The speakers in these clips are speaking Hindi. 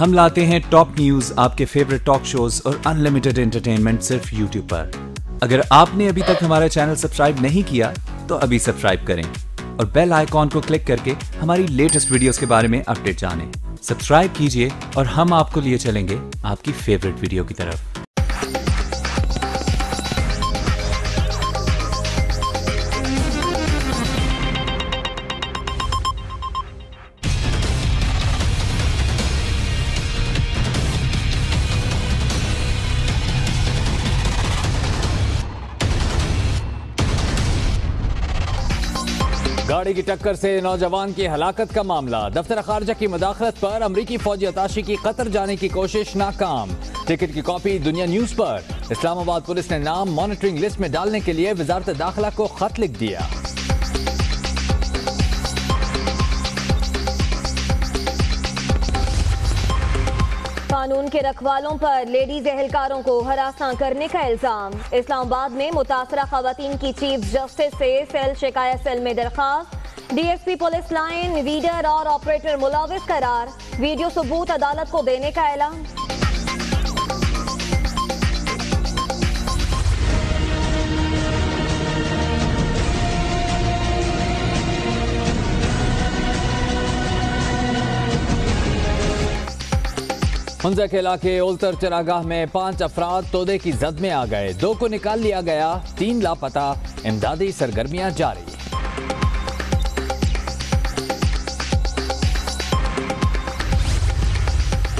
हम लाते हैं टॉप न्यूज, आपके फेवरेट टॉक शोज और अनलिमिटेड एंटरटेनमेंट सिर्फ यूट्यूब पर। अगर आपने अभी तक हमारा चैनल सब्सक्राइब नहीं किया तो अभी सब्सक्राइब करें और बेल आइकॉन को क्लिक करके हमारी लेटेस्ट वीडियोस के बारे में अपडेट जानें। सब्सक्राइब कीजिए और हम आपको लिए चलेंगे आपकी फेवरेट वीडियो की तरफ। गाड़ी की टक्कर से नौजवान की हलाकत का मामला। दफ्तर खारजा की मुदाखलत पर अमरीकी फौजी अताशी की कतर जाने की कोशिश नाकाम। टिकट की कॉपी दुनिया न्यूज पर। इस्लामाबाद पुलिस ने नाम मॉनिटरिंग लिस्ट में डालने के लिए वजारत दाखिला को खत लिख दिया। कानून के रखवालों पर लेडीज एहलकारों को हरासा करने का इल्जाम। इस्लामाबाद में मुतासरा खवातीन की चीफ जस्टिस से सेल शिकायत सेल में दरखास्त। डीएसपी पुलिस लाइन, रीडर और ऑपरेटर मुलविस करार। वीडियो सबूत अदालत को देने का ऐलान। हुंजा के इलाके ओल्तर चरागाह में 5 अफराद तोदे की जद में आ गए। 2 को निकाल लिया गया, 3 लापता। इमदादी सरगर्मियां जारी।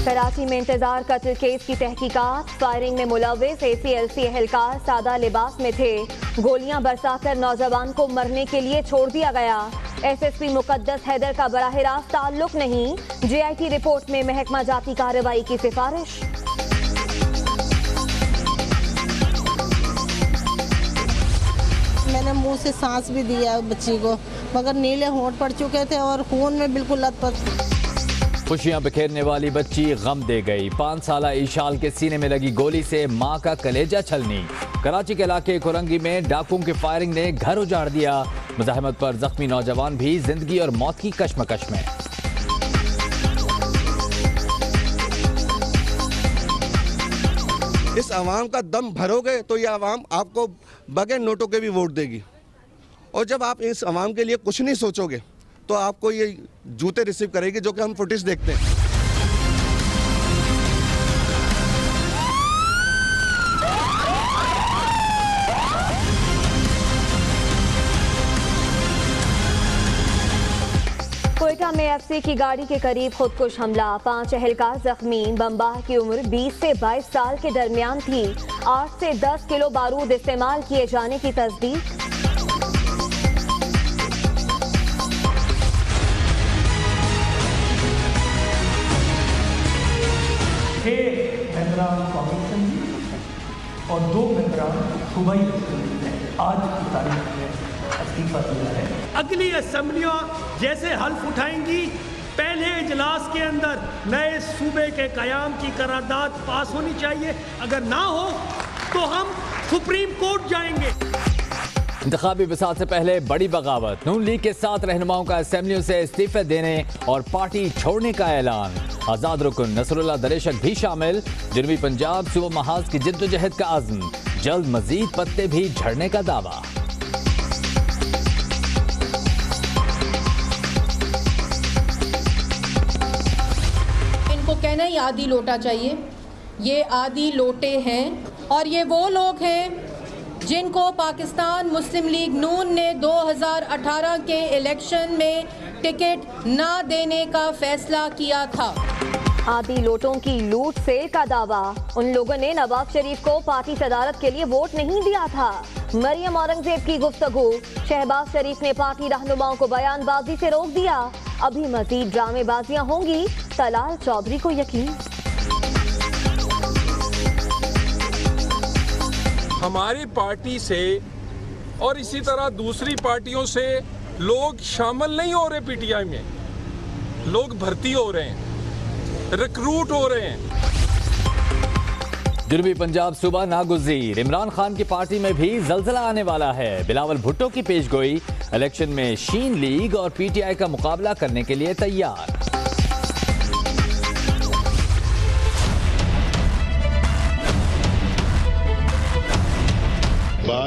कराची में इंतजार कत्ल केस की तहकीकात। फायरिंग में मुलविस ACLC एहलकार सादा लिबास में थे। गोलियां बरसाकर नौजवान को मरने के लिए छोड़ दिया गया। SSP मुकद्दस हैदर का बराह रास्त ताल्लुक नहीं। JIT रिपोर्ट में महकमा जाती कार्रवाई की सिफारिश। मैंने मुंह से सांस भी दिया बच्ची को, मगर नीले होंठ पड़ चुके थे और खून में बिल्कुल लथपथ। खुशियां बिखेरने वाली बच्ची गम दे गई। 5 साला ईशाल के सीने में लगी गोली से मां का कलेजा छलनी। कराची के इलाके कुरंगी में डाकुओं की फायरिंग ने घर उजाड़ दिया। मुजाहिमत पर जख्मी नौजवान भी जिंदगी और मौत की कश्मकश में। इस आवाम का दम भरोगे तो ये आवाम आपको बगैर नोटों के भी वोट देगी, और जब आप इस आवाम के लिए कुछ नहीं सोचोगे तो आपको ये जूते रिसीव करेगी, जो कि हम फुटेज देखते हैं। कोयटा में FC की गाड़ी के करीब खुदकुश हमला। 5 एहलकार जख्मी। बमबाह की उम्र 20 से 22 साल के दरमियान थी। 8 से 10 किलो बारूद इस्तेमाल किए जाने की तस्दीक। मेंबरान कमीशन और 2 मेंबरान सूबाई असेंबली ने आज की तारीख में इस्तीफा दिया है। अगली असेंबलियां जैसे हल्फ उठाएंगी, पहले इजलास के अंदर नए सूबे के कयाम की करारदाद पास होनी चाहिए। अगर ना हो तो हम सुप्रीम कोर्ट जाएंगे। इंतखाबी बिसात से पहले बड़ी बगावत। नून लीग के 7 रहनुमाओं का असेंबलियों से इस्तीफे देने और पार्टी छोड़ने का ऐलान। आजाद रुकन नसरुल्लाह दरेशक भी शामिल। जनूबी पंजाब सूबा महाज की जिद्दोजहद का आज़म। जल्द मजीद पत्ते भी झड़ने का दावा। इनको कहना ही आधी लोटा चाहिए। ये आधी लोटे हैं और ये वो लोग हैं जिनको पाकिस्तान मुस्लिम लीग नून ने 2018 के इलेक्शन में टिकट ना देने का फैसला किया था। आधी लोटों की लूट सेल का दावा। उन लोगों ने नवाज शरीफ को पार्टी सदारत के लिए वोट नहीं दिया था। मरियम औरंगजेब की गुफ्तगू। शहबाज शरीफ ने पार्टी रहनुमाओं को बयानबाजी से रोक दिया। अभी मजीद ड्रामेबाजियां होंगी, तलाल चौधरी को यकीन। हमारी पार्टी से और इसी तरह दूसरी पार्टियों से लोग शामिल नहीं हो रहे। PTI में लोग भर्ती हो रहे हैं, रिक्रूट हो रहे हैं। जनूबी पंजाब सूबा नागुज़ीर। इमरान खान की पार्टी में भी जल्जला आने वाला है। बिलावल भुट्टो की पेशगोई। इलेक्शन में शीन लीग और PTI का मुकाबला करने के लिए तैयार।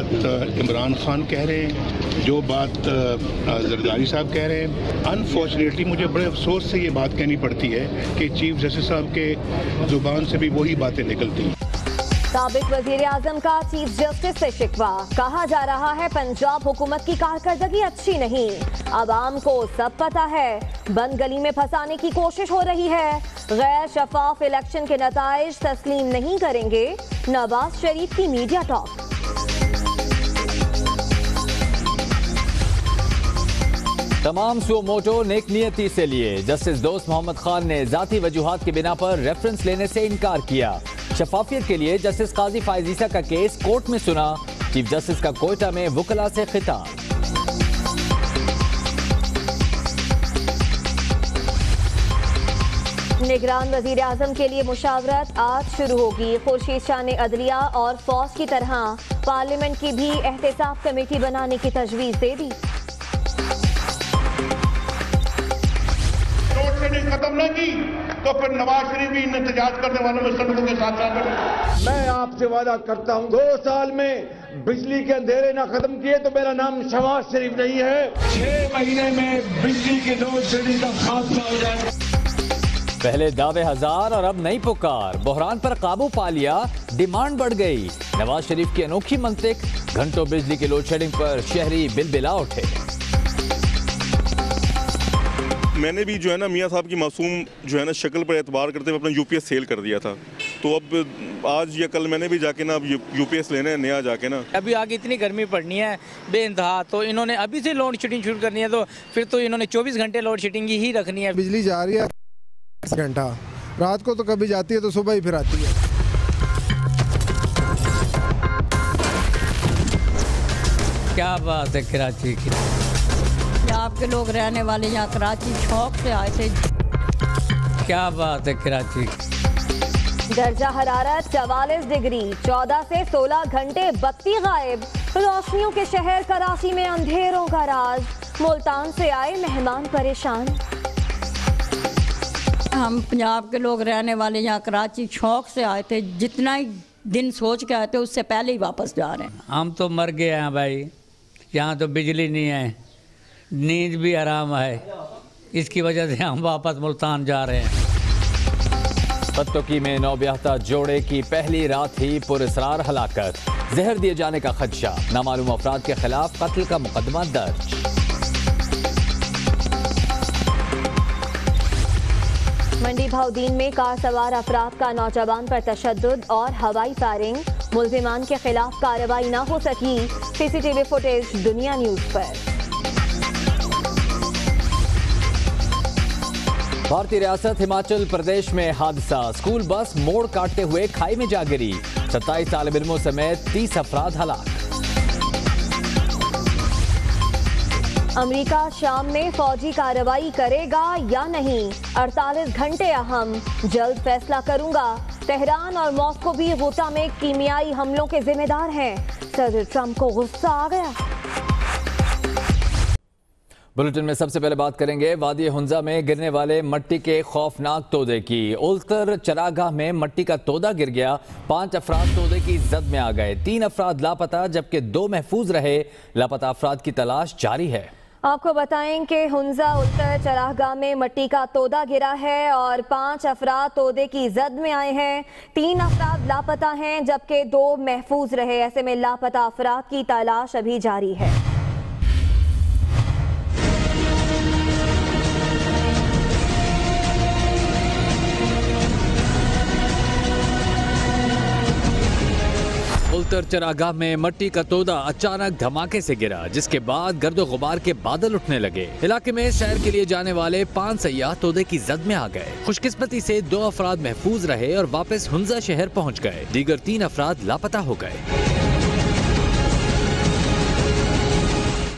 बात इमरान खान कह रहे हैं, जो बात जरदारी साहब कह रहे हैं, अनफॉर्चुनेटली मुझे बड़े अफसोस से ये बात कहनी पड़ती है कि चीफ जस्टिस साहब के ज़ुबान से भी वही बातें निकलती हैं। साबिक वजीर आजम का चीफ जस्टिस से शिकवा, कहा जा रहा है पंजाब हुकूमत की कारकर्दगी अच्छी नहीं, अवाम को सब पता है, बंद गली में फंसाने की कोशिश हो रही है, गैर शफाफ इलेक्शन के नताइज तस्लीम नहीं करेंगे, नवाज शरीफ की मीडिया टॉक। तमाम सुओ मोटो नेक नियति से लिए जस्टिस दोस्त मोहम्मद खान ने जाती वजूहात की बिना पर रेफरेंस लेने से इनकार किया। शफाफियत के लिए जस्टिस काजी फायजीसा का केस कोर्ट में सुना, चीफ जस्टिस का कोयटा में वकला से खिताब। निगरान वजीर आजम के लिए मुशावरत आज शुरू होगी। खुर्शीद शाह ने अदलिया और फौज की तरह पार्लियामेंट की भी एहतसाब कमेटी बनाने की तजवीज दे दी। खत्म न की तो फिर नवाज शरीफ भी इन एहतजाज करने वालों में संगठनों के साथ शामिल। मैं आपसे वादा करता हूं 2 साल में बिजली के अंधेरे ना खत्म किए तो मेरा नाम शहबाज शरीफ नहीं है। 6 महीने में बिजली के लोड शेडिंग का खात्मा हो जाए। पहले दावे हजार और अब नई पुकार, बहरान पर काबू पा लिया, डिमांड बढ़ गई। नवाज शरीफ की अनोखी मंतिक, घंटों बिजली के लोड शेडिंग पर शहरी बिलबिला उठे। मैंने भी जो है ना मियाँ साहब की मासूम जो है ना शक्ल पर एतबार करते हुए अपना यूपीएस सेल कर दिया था, तो अब आज या कल मैंने भी जाके ना अब यूपीएस लेना है नया जाके ना। अभी आगे इतनी गर्मी पड़नी है बेइंतहा, तो इन्होंने अभी से लोड शेडिंग शुरू करनी है, तो फिर तो इन्होंने 24 घंटे लोड शेडिंग ही रखनी है। बिजली जा रही है 10 घंटा, रात को तो कभी जाती है तो सुबह ही फिर आती है। क्या बात है कराची की, आपके लोग रहने वाले यहाँ कराची शौक से आए थे। क्या बात है कराची। दर्जा हरारत 44 डिग्री, 14 से 16 घंटे बत्ती गायब, रोशनियों के शहर कराची में अंधेरों का राज, मुल्तान से आए मेहमान परेशान। हम पंजाब के लोग रहने वाले यहाँ कराची शौक से आए थे, जितना ही दिन सोच के आए थे उससे पहले ही वापस जा रहे हैं। हम तो मर गए हैं भाई, यहाँ तो बिजली नहीं है, नींद भी आराम है, इसकी वजह से हम वापस मुल्तान जा रहे हैं। पत्तोकी में नौब्याहता जोड़े की पहली रात ही पुरअसरार हलाकत, जहर दिए जाने का खदशा, नामालूम अफराद के खिलाफ कत्ल का मुकदमा दर्ज। मंडी भाउदीन में कार सवार अफराद का नौजवान पर तशद्दुद और हवाई फायरिंग, मुल्जिमान के खिलाफ कार्रवाई न हो सकी, सीसीटीवी फुटेज दुनिया न्यूज पर। भारतीय रियासत हिमाचल प्रदेश में हादसा, स्कूल बस मोड़ काटते हुए खाई में जा गिरी, 27 तालिब इल्मों समेत 30 अफराद हलाक। अमेरिका शाम में फौजी कार्रवाई करेगा या नहीं, 48 घंटे अहम, जल्द फैसला करूंगा। तेहरान और मॉस्को भी गुता में कीमियाई हमलों के जिम्मेदार हैं, सदर ट्रंप को गुस्सा आ गया। बुलेटिन में सबसे पहले बात करेंगे वादी हुंजा में गिरने वाले मट्टी के खौफनाक तोदे की। उल्तर चरागाह में मट्टी का तोदा गिर गया, 5 अफराद तोदे की जद में आ गए, 3 अफराद लापता जबकि 2 महफूज रहे। लापता अफराद की तलाश जारी है। आपको बताएं कि हुंजा उत्तर चरागाह में मट्टी का तोदा गिरा है और 5 अफराद तोदे की जद में आए हैं, 3 अफराद लापता हैं जबकि 2 महफूज रहे। ऐसे में लापता अफराद की तलाश अभी जारी है। उल्तर चरागाह में मट्टी का तोदा अचानक धमाके से गिरा, जिसके बाद गर्दो गुबार के बादल उठने लगे। इलाके में सैर के लिए जाने वाले 5 सयाह तोदे की जद में आ गए। खुशकिस्मती से 2 अफराद महफूज रहे और वापस हुंजा शहर पहुंच गए। दीगर 3 अफराद लापता हो गए।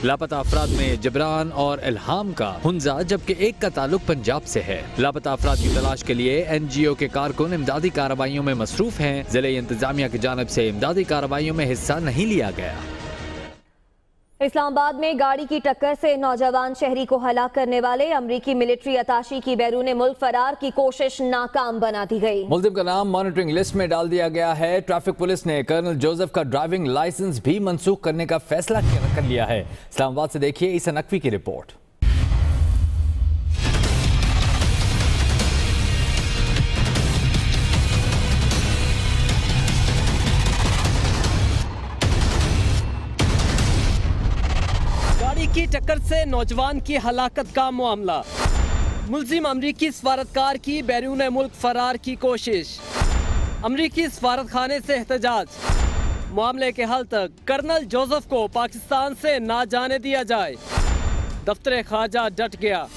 लापता अफराद में जबरान और इल्हाम का हुंजा जबकि एक का ताल्लुक पंजाब से है। लापता अफराद की तलाश के लिए NGO के कारकुन इमदादी कार्रवाइयों में मसरूफ हैं। जिले इंतजामिया की जानिब से इमदादी कार्रवाइयों में हिस्सा नहीं लिया गया। इस्लामाबाद में गाड़ी की टक्कर से नौजवान शहरी को हलाक करने वाले अमरीकी मिलिट्री अताशी की बैरून मुल्क फरार की कोशिश नाकाम बना दी गई। मुल्जिम का नाम मॉनिटरिंग लिस्ट में डाल दिया गया है। ट्रैफिक पुलिस ने कर्नल जोसेफ का ड्राइविंग लाइसेंस भी मंसूख करने का फैसला कर लिया है। इस्लामाबाद से देखिए ईसा नकवी की रिपोर्ट। की टक्कर से नौजवान की हलाकत का मामला। मुल्जिम अमरीकी सफारतकार की बैरून मुल्क फरार की कोशिश। अमरीकी सफारत खाने से एहतजाज। मामले के हल तक कर्नल जोसेफ को पाकिस्तान से ना जाने दिया जाए। दफ्तर खारजा डट गया।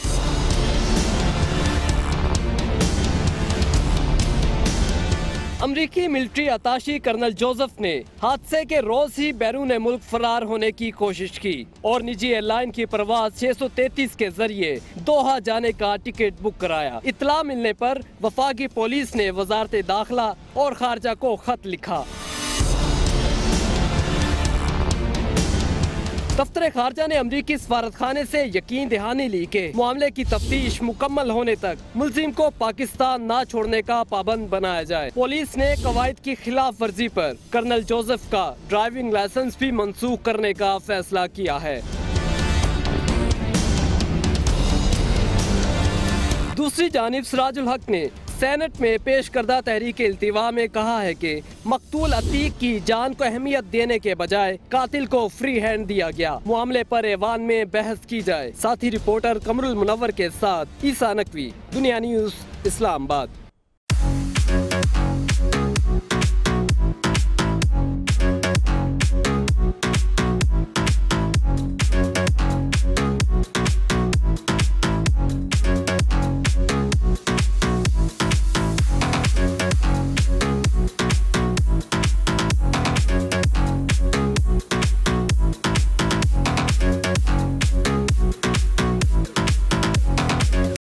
अमरीकी मिलिट्री अताशी कर्नल जोसेफ ने हादसे के रोज ही बैरून मुल्क फरार होने की कोशिश की और निजी एयरलाइन की परवाज 633 के जरिए दोहा जाने का टिकट बुक कराया। इत्तला मिलने पर वफाकी पुलिस ने वजारत दाखिला और खारजा को खत लिखा। दफ्तर खारजा ने अमरीकी सफारत खाने से यकीन दहानी ली कि मामले की तफ्तीश मुकम्मल होने तक मुल्जिम को पाकिस्तान ना छोड़ने का पाबंद बनाया जाए। पुलिस ने कवायद की खिलाफ वर्जी पर कर्नल जोसेफ का ड्राइविंग लाइसेंस भी मंसूख करने का फैसला किया है। दूसरी जानिब सिराजुल हक ने सेनेट में पेश करदा तहरीक इल्तिवा में कहा है कि मकतूल अतीक की जान को अहमियत देने के बजाय कातिल को फ्री हैंड दिया गया। मामले पर ऐवान में बहस की जाए। साथी रिपोर्टर कमरुल मुनव्वर के साथ ईसा नकवी, दुनिया न्यूज़, इस्लामाबाद।